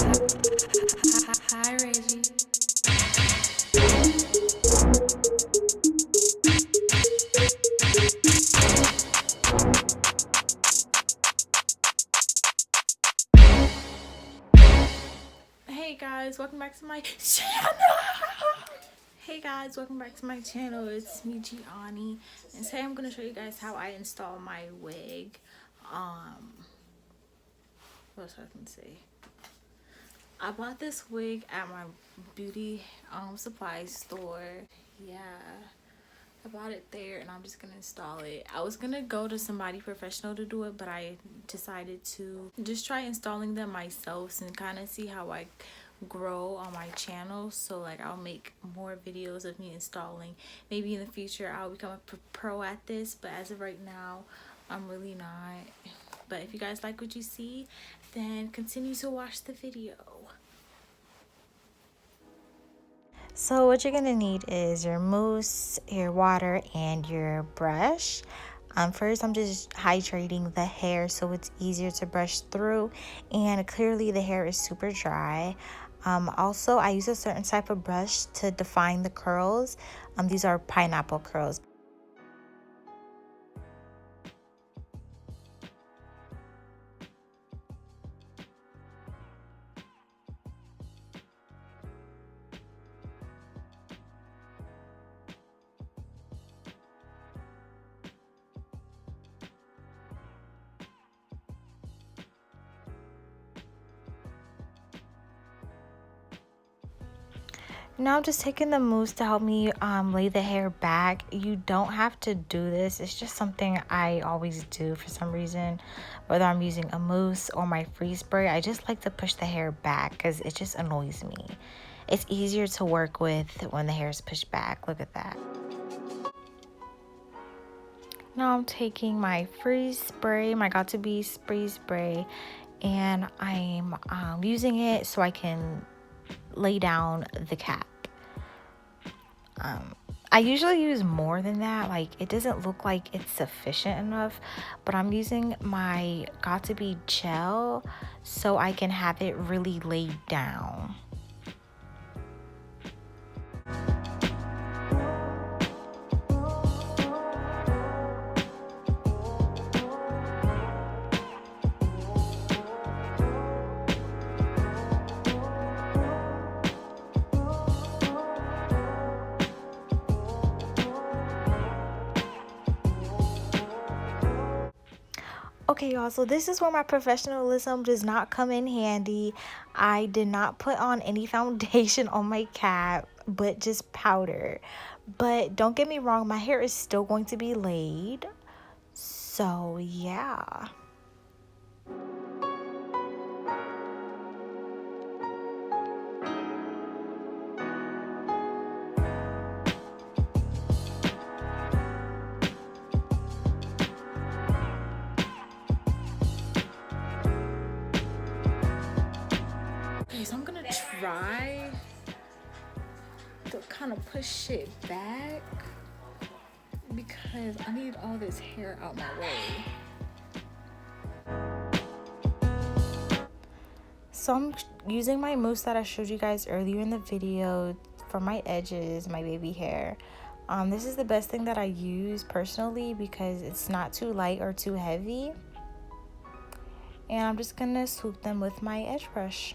Hi, Reggie. Hey guys, welcome back to my channel. Hey guys, welcome back to my channel. It's me, Giannie, and today I'm gonna show you guys how I install my wig. What else I can say? I bought this wig at my beauty supply store. Yeah, I bought it there, and I'm just gonna install it. I was gonna go to somebody professional to do it, but I decided to just try installing them myself and kind of see how I grow on my channel. So like I'll make more videos of me installing. Maybe in the future I'll become a pro at this, but as of right now I'm really not. But if you guys like what you see, then continue to watch the video. So what you're gonna need is your mousse, your water, and your brush. First, I'm just hydrating the hair so it's easier to brush through, and clearly the hair is super dry. Also, I use a certain type of brush to define the curls. These are pineapple curls. Now I'm just taking the mousse to help me lay the hair back. You don't have to do this. It's just something I always do for some reason. Whether I'm using a mousse or my freeze spray, I just like to push the hair back because it just annoys me. It's easier to work with when the hair is pushed back. Look at that. Now I'm taking my freeze spray, my got to be freeze spray, and I'm using it so I can lay down the cap. I usually use more than that. Like, it doesn't look like it's sufficient enough, but I'm using my got to be gel so I can have it really laid down. Okay, y'all, so this is where my professionalism does not come in handy. I did not put on any foundation on my cap, but just powder. But don't get me wrong, my hair is still going to be laid. So, yeah. Okay, so I'm gonna try to kind of push it back because I need all this hair out my way. So I'm using my mousse that I showed you guys earlier in the video for my edges, my baby hair. This is the best thing that I use personally because it's not too light or too heavy. And I'm just gonna swoop them with my edge brush.